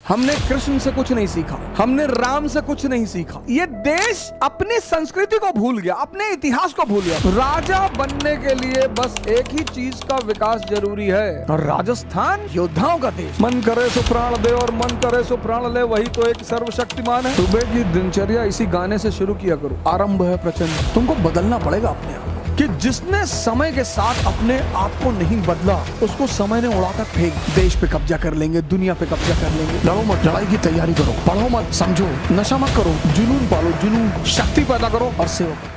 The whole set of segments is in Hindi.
हमने कृष्ण से कुछ नहीं सीखा, हमने राम से कुछ नहीं सीखा। ये देश अपनी संस्कृति को भूल गया, अपने इतिहास को भूल गया। राजा बनने के लिए बस एक ही चीज का विकास जरूरी है, और राजस्थान योद्धाओं का देश। मन करे सो प्राण दे और मन करे सो प्राण ले, वही तो एक सर्वशक्तिमान है। सुबह की दिनचर्या इसी गाने से शुरू किया करो, आरंभ है प्रचंड। तुमको बदलना पड़ेगा अपने आप कि जिसने समय के साथ अपने आप को नहीं बदला, उसको समय ने उड़ाकर फेंक। देश पे कब्जा कर लेंगे, दुनिया पे कब्जा कर लेंगे। लड़ो मत, लड़ाई की तैयारी करो, पढ़ो मत, समझो, नशा मत करो, जुनून पालो, जुनून, शक्ति पैदा करो और सेवा करो।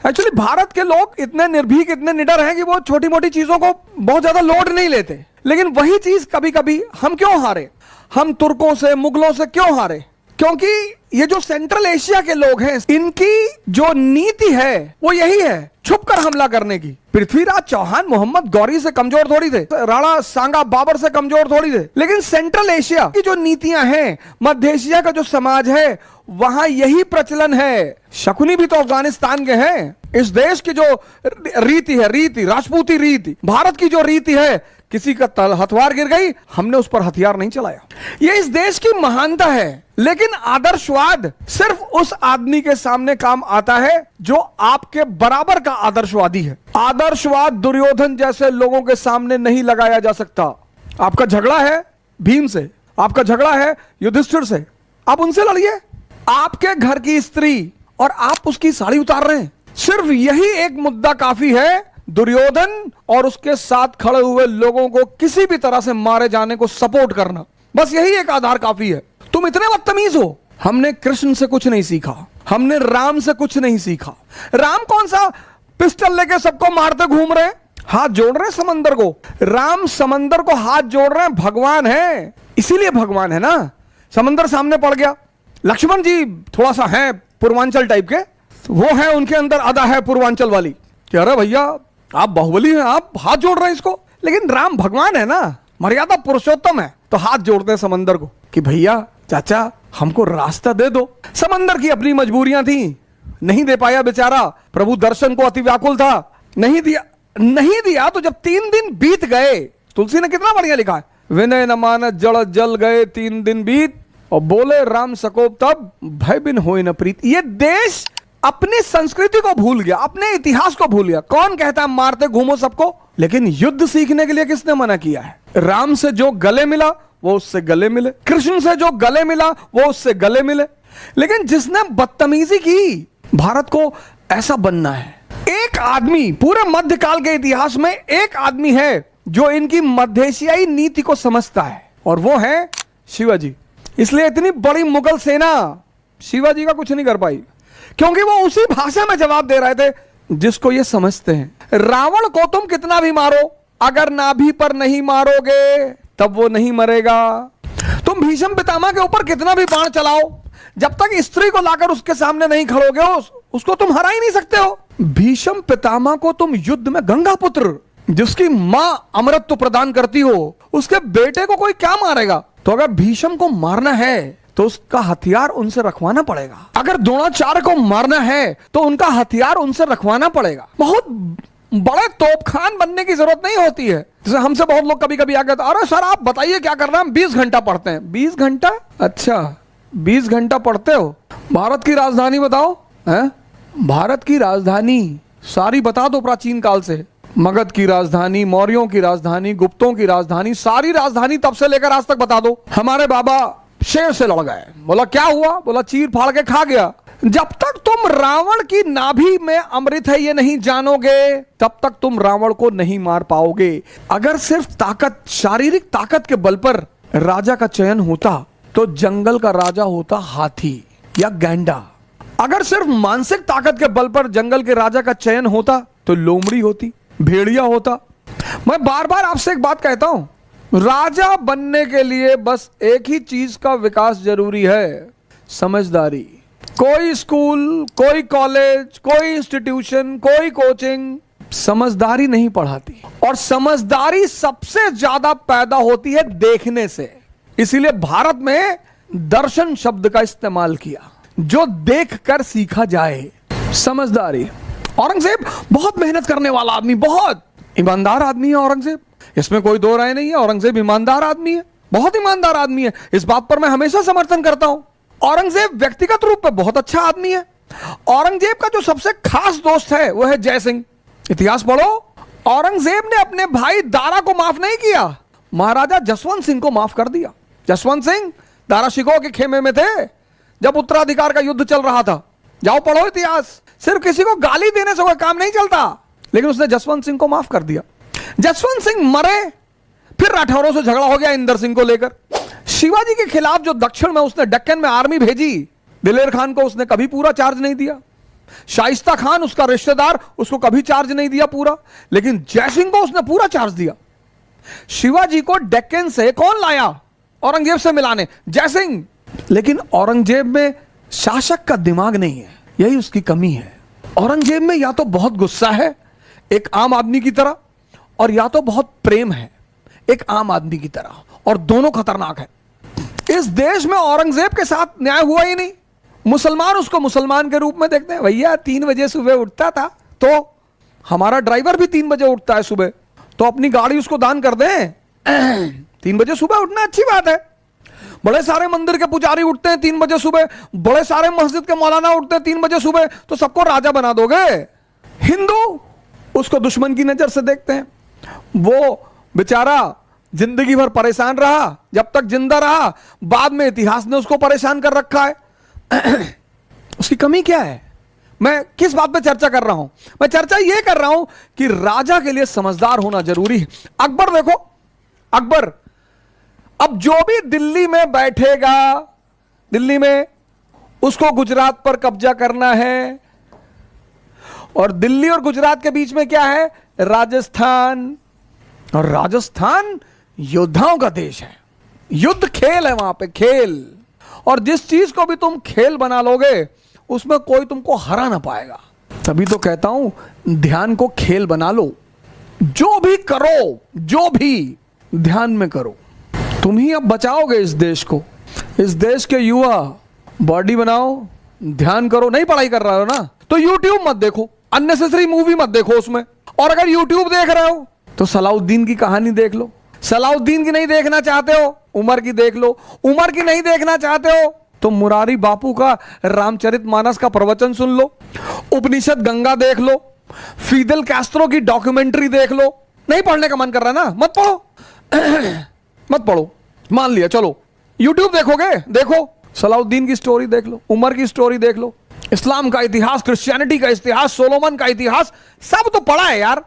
एक्चुअली भारत के लोग इतने निर्भीक, इतने निडर हैं कि वो छोटी मोटी चीजों को बहुत ज्यादा लोड नहीं लेते। लेकिन वही चीज कभी कभी हम क्यों हारे? हम तुर्कों से, मुगलों से क्यों हारे? क्योंकि ये जो सेंट्रल एशिया के लोग हैं, इनकी जो नीति है वो यही है, छुपकर हमला करने की। पृथ्वीराज चौहान मोहम्मद गौरी से कमजोर थोड़ी थे, राणा सांगा बाबर से कमजोर थोड़ी थे। लेकिन सेंट्रल एशिया की जो नीतियां हैं, मध्य एशिया का जो समाज है, वहां यही प्रचलन है। शकुनी भी तो अफगानिस्तान के हैं। इस देश की जो रीति है, रीति राजपूती रीति, भारत की जो रीति है, किसी का हथियार गिर गई, हमने उस पर हथियार नहीं चलाया। ये इस देश की महानता है। लेकिन आदर्शवाद सिर्फ उस आदमी के सामने काम आता है जो आपके बराबर का आदर्शवादी है। आदर्शवाद दुर्योधन जैसे लोगों के सामने नहीं लगाया जा सकता। आपका झगड़ा है भीम से, आपका झगड़ा है युधिष्ठिर से, आप उनसे लड़िए। आपके घर की स्त्री और आप उसकी साड़ी उतार रहे हैं, सिर्फ यही एक मुद्दा काफी है दुर्योधन और उसके साथ खड़े हुए लोगों को किसी भी तरह से मारे जाने को सपोर्ट करना। बस यही एक आधार काफी है। तुम इतने बदतमीज हो। हमने कृष्ण से कुछ नहीं सीखा, हमने राम से कुछ नहीं सीखा। राम कौन सा पिस्टल लेके सबको मारते घूम रहे हैं, हाथ जोड़ रहे हैं समंदर को। राम समंदर को हाथ जोड़ रहे हैं, भगवान है, इसीलिए भगवान है ना। समंदर सामने पड़ गया। लक्ष्मण जी थोड़ा सा है पूर्वांचल टाइप के, वो है, उनके अंदर अदा है पूर्वांचल वाली कि अरे भैया आप बाहुबली हैं, आप हाथ जोड़ रहे हैं इसको। लेकिन राम भगवान है ना, मर्यादा पुरुषोत्तम है, तो हाथ जोड़ते हैं समंदर को कि भैया चाचा हमको रास्ता दे दो। समंदर की अपनी मजबूरियां थी, नहीं दे पाया बेचारा। प्रभु दर्शन को अति व्याकुल था, नहीं दिया। तो जब 3 दिन बीत गए, तुलसी ने कितना बढ़िया लिखा है, विनय न मानस जड़ जल गए 3 दिन बीत, और बोले राम सकोप तब भय बिन होए न प्रीत। ये देश अपनी संस्कृति को भूल गया, अपने इतिहास को भूल गया। कौन कहता है मारते घूमो सबको? लेकिन युद्ध सीखने के लिए किसने मना किया है? राम से जो गले मिला वो उससे गले मिले, कृष्ण से जो गले मिला वो उससे गले मिले। लेकिन जिसने बदतमीजी की, भारत को ऐसा बनना है। एक आदमी पूरे मध्यकाल के इतिहास में एक आदमी है जो इनकी मध्य एशियाई नीति को समझता है, और वो है शिवाजी। इसलिए इतनी बड़ी मुगल सेना शिवाजी का कुछ नहीं कर पाई, क्योंकि वो उसी भाषा में जवाब दे रहे थे जिसको ये समझते हैं। रावण को तुम कितना भी मारो, अगर नाभि पर नहीं मारोगे तब वो नहीं मरेगा। तुम भीष्म पितामह के ऊपर कितना भी बाण चलाओ, जब तक स्त्री को लाकर उसके सामने नहीं खड़ोगे उसको तुम हरा ही नहीं सकते हो। भीष्म पितामह को तुम युद्ध में गंगा पुत्र, जिसकी मां अमृत तो प्रदान करती हो, उसके बेटे को कोई क्या मारेगा? तो अगर भीष्म को मारना है तो उसका हथियार उनसे रखवाना पड़ेगा। अगर द्रोणाचार्य को मारना है तो उनका हथियार उनसे रखवाना पड़ेगा। बहुत बड़े तोपखान बनने की जरूरत नहीं होती है। जैसे हमसे बहुत लोग कभी कभी आ गए, अरे सर आप बताइए क्या करना है, हम 20 घंटा पढ़ते हैं। 20 घंटा? अच्छा 20 घंटा पढ़ते हो। भारत की राजधानी बताओ है? भारत की राजधानी सारी बता दो, प्राचीन काल से। मगध की राजधानी, मौर्यों की राजधानी, गुप्तों की राजधानी, सारी राजधानी तब से लेकर आज तक बता दो। हमारे बाबा शेर से लड़ गए, बोला क्या हुआ? बोला चीर फाड़ के खा गया। जब तक तुम रावण की नाभि में अमृत है ये नहीं जानोगे, तब तक तुम रावण को नहीं मार पाओगे। अगर सिर्फ ताकत, शारीरिक ताकत के बल पर राजा का चयन होता तो जंगल का राजा होता हाथी या गैंडा। अगर सिर्फ मानसिक ताकत के बल पर जंगल के राजा का चयन होता तो लोमड़ी होती, भेड़िया होता। मैं बार बार आपसे एक बात कहता हूं, राजा बनने के लिए बस एक ही चीज का विकास जरूरी है, समझदारी। कोई स्कूल, कोई कॉलेज, कोई इंस्टीट्यूशन, कोई कोचिंग समझदारी नहीं पढ़ाती, और समझदारी सबसे ज्यादा पैदा होती है देखने से। इसीलिए भारत में दर्शन शब्द का इस्तेमाल किया, जो देखकर सीखा जाए। समझदारी। औरंगजेब बहुत मेहनत करने वाला आदमी, बहुत ईमानदार आदमी है औरंगजेब, इसमें कोई दो राय नहीं है। औरंगजेब ईमानदार आदमी है, बहुत ईमानदार आदमी है, इस बात पर मैं हमेशा समर्थन करता हूं। औरंगजेब व्यक्तिगत रूप में बहुत अच्छा आदमी है। औरंगजेब का जो सबसे खास दोस्त है वो है जय सिंह। इतिहास पढ़ो, औरंगजेब ने अपने भाई दारा को माफ नहीं किया, महाराजा जसवंत सिंह को माफ कर दिया। जसवंत सिंह दारा शिकोह के खेमे में थे जब उत्तराधिकार का युद्ध चल रहा था। जाओ पढ़ो इतिहास। सिर्फ किसी को गाली देने से कोई काम नहीं चलता, लेकिन उसने जसवंत सिंह को माफ कर दिया। जसवंत सिंह मरे, फिर राठौरों से झगड़ा हो गया इंदर सिंह को लेकर। शिवाजी के खिलाफ जो दक्षिण में उसने दक्कन में आर्मी भेजी, दिलेर खान को उसने कभी पूरा चार्ज नहीं दिया। शाइस्ता खान उसका रिश्तेदार, उसको कभी चार्ज नहीं दिया पूरा, लेकिन जय सिंह को उसने पूरा चार्ज दिया। शिवाजी को डेक्कन से कौन लाया औरंगजेब से मिलाने? जय सिंह। लेकिन औरंगजेब में शासक का दिमाग नहीं है, यही उसकी कमी है। औरंगजेब में या तो बहुत गुस्सा है एक आम आदमी की तरह, और या तो बहुत प्रेम है एक आम आदमी की तरह, और दोनों खतरनाक है। इस देश में औरंगजेब के साथ न्याय हुआ ही नहीं। मुसलमान उसको मुसलमान के रूप में देखते हैं। भैया 3 बजे सुबह उठता था, तो हमारा ड्राइवर भी 3 बजे उठता है सुबह, तो अपनी गाड़ी उसको दान कर दें। 3 बजे सुबह उठना अच्छी बात है। बड़े सारे मंदिर के पुजारी उठते हैं 3 बजे सुबह, बड़े सारे मस्जिद के मौलाना उठते हैं 3 बजे सुबह, तो सबको राजा बना दोगे? हिंदू उसको दुश्मन की नजर से देखते हैं। वो बेचारा जिंदगी भर परेशान रहा, जब तक जिंदा रहा, बाद में इतिहास ने उसको परेशान कर रखा है। उसकी कमी क्या है? मैं किस बात पे चर्चा कर रहा हूं? मैं चर्चा यह कर रहा हूं कि राजा के लिए समझदार होना जरूरी है। अकबर देखो, अकबर अब जो भी दिल्ली में बैठेगा, दिल्ली में उसको गुजरात पर कब्जा करना है, और दिल्ली और गुजरात के बीच में क्या है? राजस्थान। और राजस्थान योद्धाओं का देश है, युद्ध खेल है वहां पे, खेल। और जिस चीज को भी तुम खेल बना लोगे उसमें कोई तुमको हरा ना पाएगा। तभी तो कहता हूं ध्यान को खेल बना लो। जो भी करो, जो भी ध्यान में करो। तुम ही अब बचाओगे इस देश को। इस देश के युवा बॉडी बनाओ, ध्यान करो। नहीं पढ़ाई कर रहे हो ना, तो यूट्यूब मत देखो, अननेसेसरी मूवी मत देखो उसमें। और अगर यूट्यूब देख रहे हो तो सलाउद्दीन की कहानी देख लो। सलाउद्दीन की नहीं देखना चाहते हो, उमर की देख लो। उमर की नहीं देखना चाहते हो तो मुरारी बापू का रामचरितमानस का प्रवचन सुन लो, उपनिषद गंगा देख लो, फिदेल कैस्ट्रो की डॉक्यूमेंट्री देख लो। नहीं पढ़ने का मन कर रहा ना, मत पढ़ो। मत पढ़ो, मान लिया, चलो यूट्यूब देखोगे, देखो सलाउद्दीन की स्टोरी देख लो, उमर की स्टोरी देख लो, इस्लाम का इतिहास, क्रिश्चियनिटी का इतिहास, सोलोमन का इतिहास, सब तो पढ़ा है यार।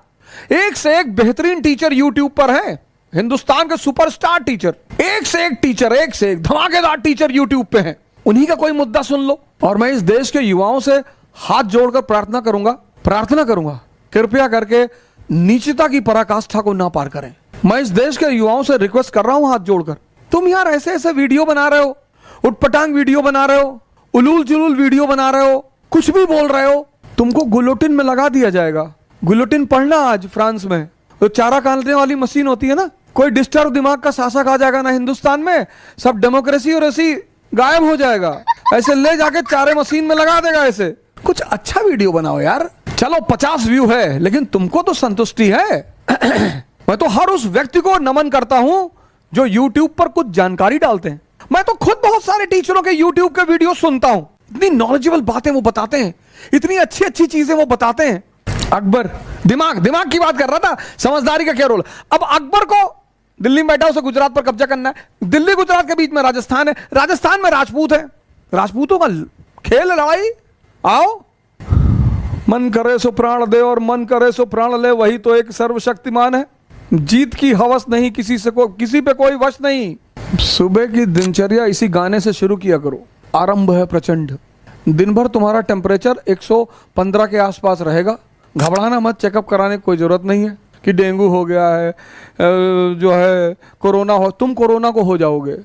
एक से एक बेहतरीन टीचर यूट्यूब पर है, हिंदुस्तान के सुपरस्टार टीचर, एक से एक टीचर, एक से एक धमाकेदार टीचर यूट्यूब पे हैं। उन्हीं का कोई मुद्दा सुन लो। और मैं इस देश के युवाओं से हाथ जोड़कर प्रार्थना करूंगा, कृपया करके नीचता की पराकाष्ठा को ना पार करें। मैं इस देश के युवाओं से रिक्वेस्ट कर रहा हूं हाथ जोड़कर, तुम यार ऐसे ऐसे वीडियो बना रहे हो, उटपटांग वीडियो बना रहे हो, उलूल जुलूल वीडियो बना रहे हो, कुछ भी बोल रहे हो, तुमको गुलोटिन में लगा दिया जाएगा। गुलोटिन पढ़ना आज फ्रांस में, तो चारा काटने वाली मशीन होती है ना, कोई डिस्टर्ब दिमाग का शासक आ जाएगा ना हिंदुस्तान में, सब डेमोक्रेसी और ऐसी गायब हो जाएगा। ऐसे ले जाके चारे मशीन में लगा देगा। ऐसे कुछ अच्छा वीडियो बनाओ यार। चलो 50 व्यू है, लेकिन तुमको तो संतुष्टि है। मैं तो हर उस व्यक्ति को नमन करता हूं जो YouTube पर कुछ जानकारी डालते हैं। मैं तो खुद बहुत सारे टीचरों के YouTube के वीडियो सुनता हूं, इतनी नॉलेजेबल बातें वो बताते हैं, इतनी अच्छी अच्छी चीजें वो बताते हैं। अकबर दिमाग की बात कर रहा था, समझदारी का क्या रोल। अब अकबर को दिल्ली में बैठा उसे गुजरात पर कब्जा करना है। दिल्ली गुजरात के बीच में राजस्थान है, राजस्थान में राजपूत है, राजपूतों का खेल लड़ाई। आओ, मन करे सो प्राण दे और मन करे सो प्राण ले, वही तो एक सर्वशक्तिमान है। जीत की हवस नहीं किसी पे कोई वश नहीं। सुबह की दिनचर्या इसी गाने से शुरू किया करो। आरंभ है प्रचंड, दिन भर तुम्हारा टेम्परेचर 115 के आसपास रहेगा। घबराना मत, चेकअप कराने की कोई जरूरत नहीं है कि डेंगू हो गया है, जो है कोरोना हो। तुम कोरोना को हो जाओगे।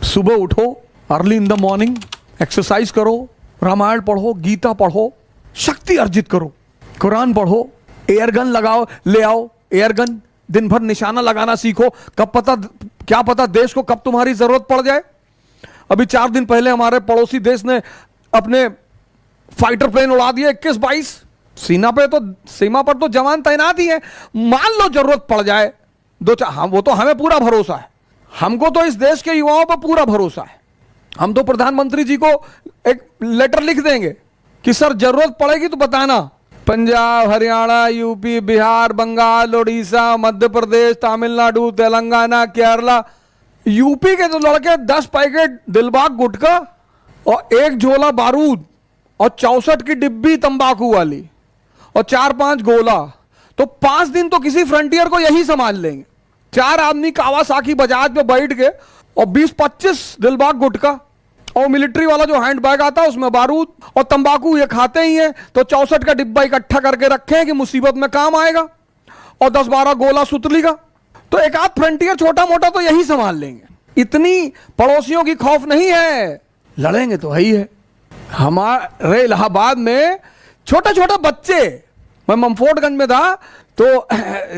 सुबह उठो, early in the morning, exercise करो, रामायण पढ़ो, गीता पढ़ो, शक्ति अर्जित करो, कुरान पढ़ो, एयरगन लगाओ, ले आओ एयरगन, दिन भर निशाना लगाना सीखो। क्या पता देश को कब तुम्हारी जरूरत पड़ जाए। अभी 4 दिन पहले हमारे पड़ोसी देश ने अपने फाइटर प्लेन उड़ा दिए 21-22। सीमा पर तो जवान तैनात ही है। मान लो जरूरत पड़ जाए हाँ, वो तो हमें पूरा भरोसा है, हमको तो इस देश के युवाओं पर पूरा भरोसा है। हम तो प्रधानमंत्री जी को एक लेटर लिख देंगे कि सर जरूरत पड़ेगी तो बताना। पंजाब, हरियाणा, यूपी, बिहार, बंगाल, उड़ीसा, मध्य प्रदेश, तमिलनाडु, तेलंगाना, केरला, यूपी के तो लड़के 10 पैकेट दिलबाग गुटखा और 1 झोला बारूद और 64 की डिब्बी तंबाकू वाली और 4-5 गोला, तो 5 दिन तो किसी फ्रंटियर को यही संभाल लेंगे। 4 आदमी कावासाकी बजाज पे बैठ के और 20-25 दिलबाग गुटखा और मिलिट्री वाला जो हैंड बैग आता है उसमें बारूद और तंबाकू, ये खाते ही हैं तो 64 का डिब्बा इकट्ठा करके रखे कि मुसीबत में काम आएगा, और 10-12 गोला सुतली का, तो एक आध फ्रंटियर छोटा मोटा तो यही संभाल लेंगे। इतनी पड़ोसियों की खौफ नहीं है, लड़ेंगे तो ही है। हमारे इलाहाबाद में छोटे छोटे बच्चे, मैं ममफोर्टगंज में था तो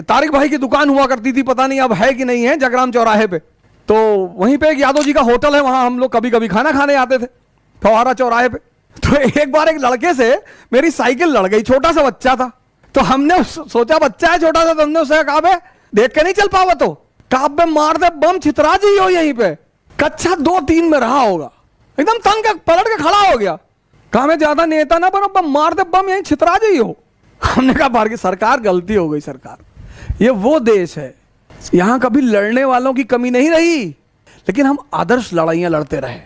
तारिक भाई की दुकान हुआ करती थी, पता नहीं अब है कि नहीं है, जगराम चौराहे पे, तो वहीं पे एक यादव जी का होटल है, वहां हम लोग कभी कभी खाना खाने आते थे फवारा चौराहे पे। तो एक बार एक लड़के से मेरी साइकिल लड़ गई, छोटा सा बच्चा था, तो हमने सोचा बच्चा है छोटा सा, तो हमने उसे कहा बे देख के नहीं चल पावा, तो कहा बे मार दे बम, छितरा जी हो यहीं पे। कक्षा 2-3 में रहा होगा, एकदम तंग के पलट के खड़ा हो गया, कहा मैं ज्यादा नेता ना बनो, मार दे बम यहीं छितरा जी हो। हमने कहा बार की सरकार गलती हो गई, सरकार ये वो देश है यहां कभी लड़ने वालों की कमी नहीं रही, लेकिन हम आदर्श लड़ाइयां लड़ते रहे।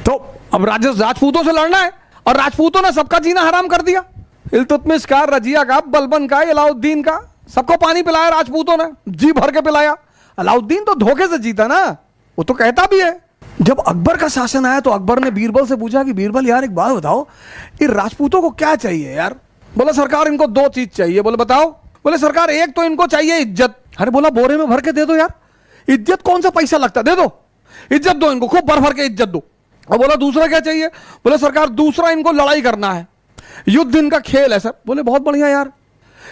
तो अब राजपूतों से लड़ना है, और राजपूतों ने सबका जीना हराम कर दिया। इल्तुतमिश का, रजिया का, बलबन का, अलाउद्दीन का, सबको पानी पिलाया राजपूतों ने, जी भर के पिलाया। अलाउद्दीन तो धोखे से जीता ना, वो तो कहता भी है। जब अकबर का शासन आया तो अकबर ने बीरबल से पूछा कि बीरबल यार एक बात बताओ, ये राजपूतों को क्या चाहिए यार? बोले सरकार इनको 2 चीज चाहिए। बोले बताओ? बोले सरकार एक तो इनको चाहिए इज्जत। अरे बोला बोरे में भर के दे दो यार, इज्जत कौन सा पैसा लगता, दे दो इज्जत, दो इनको खूब भर भर के इज्जत दो। और बोला दूसरा क्या चाहिए? बोले सरकार दूसरा इनको लड़ाई करना है, युद्ध इनका खेल है सर। बोले बहुत बढ़िया यार,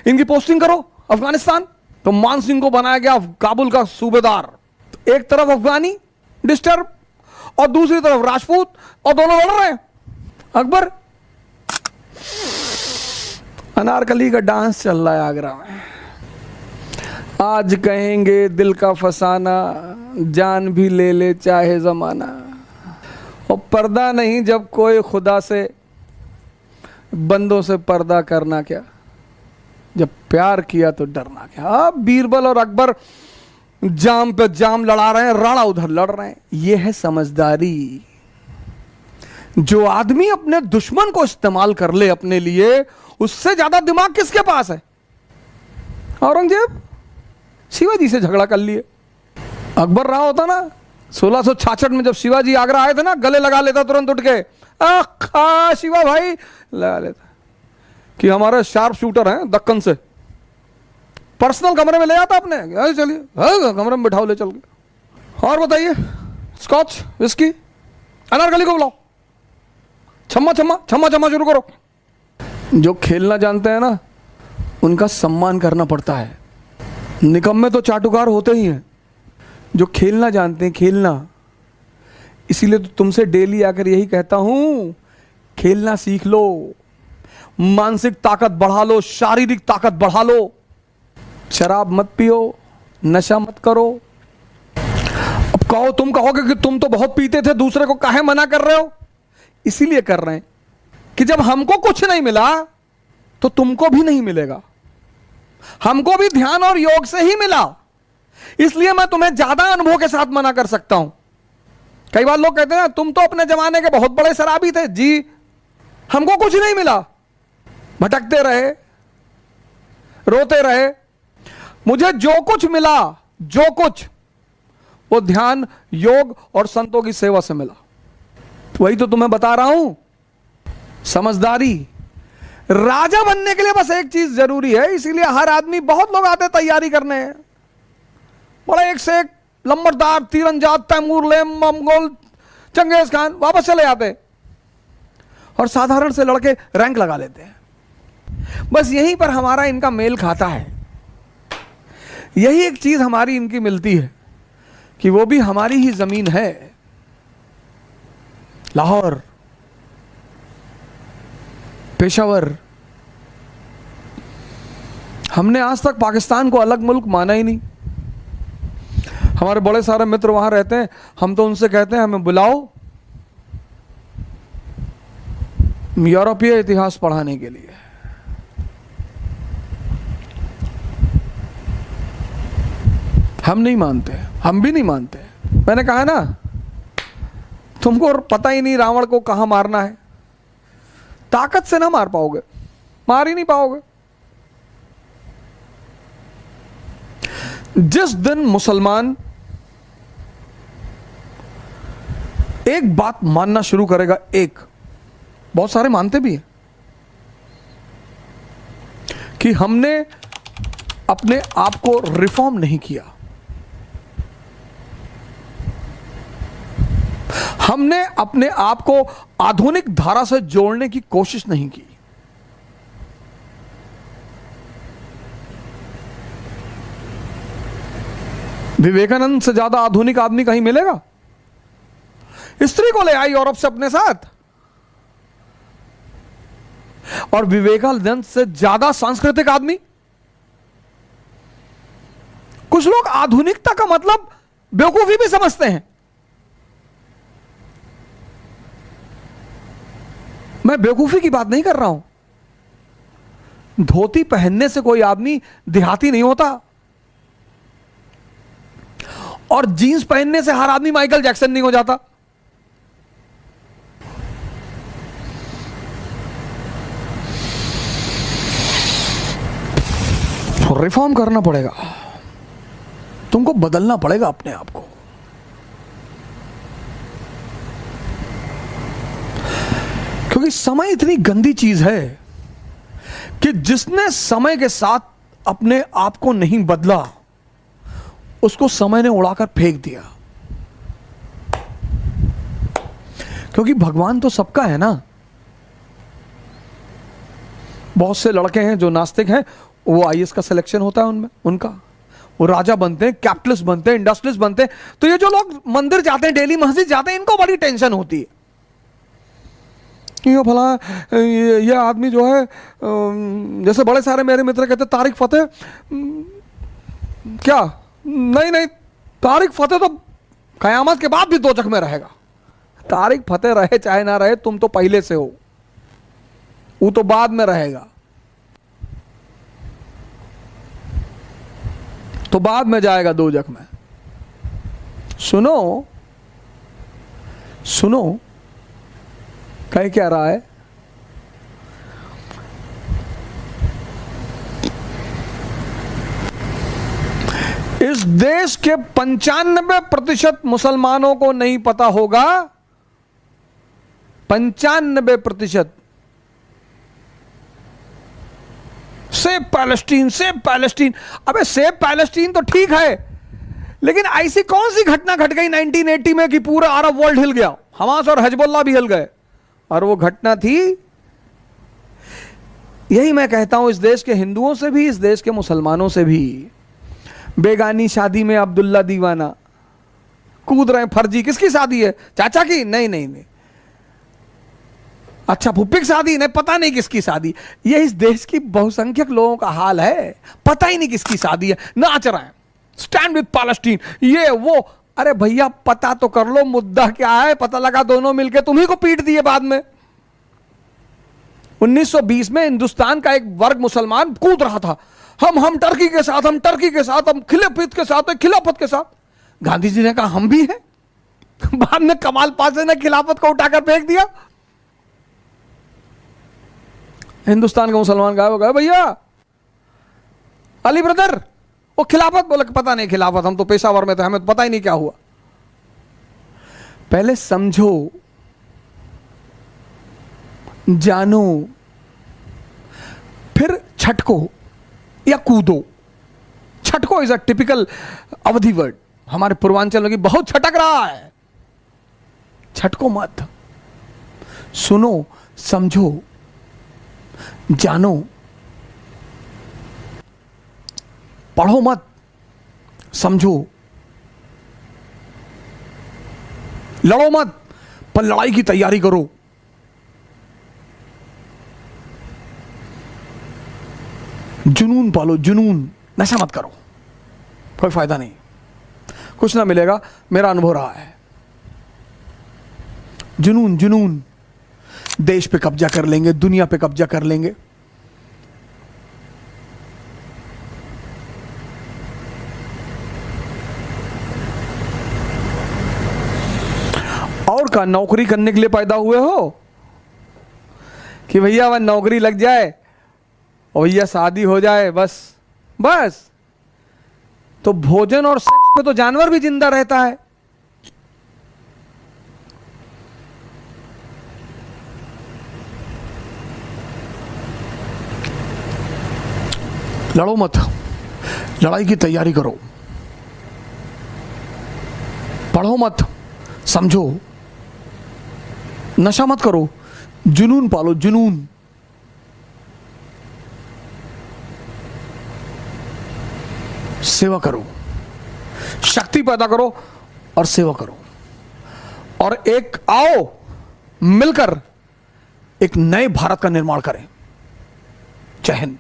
इनकी पोस्टिंग करो अफगानिस्तान। तो मान सिंह को बनाया गया काबुल का सूबेदार। तो एक तरफ अफगानी डिस्टर्ब और दूसरी तरफ राजपूत, और दोनों लड़ रहे हैं। अकबर, अनारकली का डांस चल रहा है आगरा में, आज कहेंगे दिल का फसाना, जान भी ले ले चाहे जमाना। और पर्दा नहीं जब कोई खुदा से, बंदों से पर्दा करना क्या, जब प्यार किया तो डरना क्या। अब बीरबल और अकबर जाम पे जाम लड़ा रहे हैं, राणा उधर लड़ रहे हैं। यह है समझदारी। जो आदमी अपने दुश्मन को इस्तेमाल कर ले अपने लिए, उससे ज्यादा दिमाग किसके पास है? औरंगजेब शिवाजी से झगड़ा कर लिए। अकबर रहा होता ना 1666 में, जब शिवाजी आगरा आए थे ना, गले लगा लेता तुरंत उठ के, शिवा भाई लगा लेता कि हमारे शार्प शूटर हैं दक्कन से, पर्सनल कमरे में ले आता अपने, चलिए कमरे में बिठाओ ले चल के। और बताइए, स्कॉच विस्की, अनारकली को बुलाओ, छम्मा छम्मा छम्मा छम्मा शुरू करो। जो खेलना जानते हैं ना, उनका सम्मान करना पड़ता है। निकम्मे तो चाटुकार होते ही हैं, जो खेलना जानते हैं, खेलना। इसीलिए तो तुमसे डेली आकर यही कहता हूं, खेलना सीख लो, मानसिक ताकत बढ़ा लो, शारीरिक ताकत बढ़ा लो। शराब मत पियो, नशा मत करो। अब कहो, तुम कहोगे कि तुम तो बहुत पीते थे, दूसरे को काहे मना कर रहे हो? इसीलिए कर रहे हैं कि जब हमको कुछ नहीं मिला तो तुमको भी नहीं मिलेगा। हमको भी ध्यान और योग से ही मिला, इसलिए मैं तुम्हें ज्यादा अनुभव के साथ मना कर सकता हूं। कई बार लोग कहते हैं तुम तो अपने जमाने के बहुत बड़े शराबी थे। जी, हमको कुछ नहीं मिला, भटकते रहे, रोते रहे। मुझे जो कुछ मिला, जो कुछ, वो ध्यान, योग और संतों की सेवा से मिला। वही तो तुम्हें बता रहा हूं, समझदारी। राजा बनने के लिए बस एक चीज जरूरी है, इसीलिए हर आदमी, बहुत लोग आते तैयारी करने, बड़े एक से एक लंबरदार, तीरंदाज, तैमूर, मंगोल, चंगेज खान, वापस चले जाते और साधारण से लड़के रैंक लगा लेते हैं। बस यहीं पर हमारा इनका मेल खाता है। यही एक चीज हमारी इनकी मिलती है कि वो भी हमारी ही जमीन है, लाहौर, पेशावर। हमने आज तक पाकिस्तान को अलग मुल्क माना ही नहीं। हमारे बड़े सारे मित्र वहां रहते हैं, हम तो उनसे कहते हैं हमें बुलाओ यूरोपीय इतिहास पढ़ाने के लिए। हम नहीं मानते, हम भी नहीं मानते। मैंने कहा ना, तुमको पता ही नहीं रावण को कहां मारना है, ताकत से ना मार पाओगे, मार ही नहीं पाओगे। जिस दिन मुसलमान एक बात मानना शुरू करेगा, एक, बहुत सारे मानते भी हैं कि हमने अपने आप को रिफॉर्म नहीं किया, हमने अपने आप को आधुनिक धारा से जोड़ने की कोशिश नहीं की, विवेकानंद से ज्यादा आधुनिक आदमी कहीं मिलेगा? स्त्री को ले आई यूरोप से अपने साथ, और विवेकानंद से ज्यादा सांस्कृतिक आदमी। कुछ लोग आधुनिकता का मतलब बेवकूफी भी समझते हैं। मैं बेवकूफी की बात नहीं कर रहा हूं। धोती पहनने से कोई आदमी देहाती नहीं होता, और जीन्स पहनने से हर आदमी माइकल जैक्सन नहीं हो जाता। रिफॉर्म करना पड़ेगा, तुमको बदलना पड़ेगा अपने आप को। क्योंकि समय इतनी गंदी चीज है कि जिसने समय के साथ अपने आप को नहीं बदला, उसको समय ने उड़ाकर फेंक दिया। क्योंकि भगवान तो सबका है ना। बहुत से लड़के हैं जो नास्तिक हैं, वो आईएएस का सिलेक्शन होता है उनमें, उनका वो राजा बनते हैं, कैपिटलिस्ट बनते हैं, इंडस्ट्रियलिस्ट बनते हैं। तो ये जो लोग मंदिर जाते हैं, डेली मस्जिद जाते हैं, इनको बड़ी टेंशन होती है कि ये भला ये आदमी जो है, जैसे बड़े सारे मेरे मित्र कहते तारिक फतेह, क्या नहीं नहीं, तारिक फतेह तो कयामत के बाद भी दोजख में रहेगा। तारिक फतेह रहे चाहे ना रहे, तुम तो पहले से हो, वो तो बाद में रहेगा, तो बाद में जाएगा दोजख में। सुनो सुनो, कह क्या रहा है? इस देश के 95% मुसलमानों को नहीं पता होगा, 95%, सेव पैलेस्टीन, सेव पैलेस्टीन। अबे सेव पैलेस्टीन तो ठीक है, लेकिन ऐसी कौन सी घटना घट गई 1980 में कि पूरा अरब वर्ल्ड हिल गया, हमास और हिजबुल्लाह भी हिल गए? और वो घटना थी, यही मैं कहता हूं, इस देश के हिंदुओं से भी, इस देश के मुसलमानों से भी, बेगानी शादी में अब्दुल्ला दीवाना कूद रहे हैं। फर्जी किसकी शादी है? चाचा की? नहीं नहीं नहीं। अच्छा फुप्पी की शादी? नहीं, पता नहीं किसकी शादी। ये इस देश की बहुसंख्यक लोगों का हाल है, पता ही नहीं किसकी शादी है, नाच रहे हैं, स्टैंड विद पैलेस्टीन, ये वो। अरे भैया पता तो कर लो मुद्दा क्या है। पता लगा दोनों मिलकर तुम्ही को पीट दिए बाद में। 1920 में हिंदुस्तान का एक वर्ग मुसलमान कूद रहा था, हम टर्की के साथ, हम टर्की के साथ, हम खिलाफत के साथ, खिलाफत के साथ। गांधी जी ने कहा हम भी हैं। बाद में कमाल पाशा ने खिलाफत को उठाकर फेंक दिया। हिंदुस्तान के मुसलमान गायब हो गए। भैया अली ब्रदर, वो खिलाफत बोले, पता नहीं खिलाफत, हम तो पेशावर में थे, हमें तो पता ही नहीं क्या हुआ। पहले समझो, जानो, फिर छटको या कूदो। छटको इज अ टिपिकल अवधि वर्ड, हमारे पूर्वांचल में बहुत छटक रहा है। छटको मत, सुनो, समझो, जानो, पढ़ो मत, समझो, लड़ो मत, पर लड़ाई की तैयारी करो। जुनून पालो, जुनून, नशा मत करो, कोई फायदा नहीं, कुछ ना मिलेगा, मेरा अनुभव रहा है। जुनून जुनून, देश पे कब्जा कर लेंगे, दुनिया पे कब्जा कर लेंगे। और का नौकरी करने के लिए पैदा हुए हो कि भैया वह नौकरी लग जाए और भैया शादी हो जाए, बस बस। तो भोजन और सेक्स पे तो जानवर भी जिंदा रहता है। लड़ो मत, लड़ाई की तैयारी करो। पढ़ो मत, समझो। नशा मत करो, जुनून पालो, जुनून। सेवा करो, शक्ति पैदा करो और सेवा करो। और एक आओ मिलकर एक नए भारत का निर्माण करें। जय हिंद।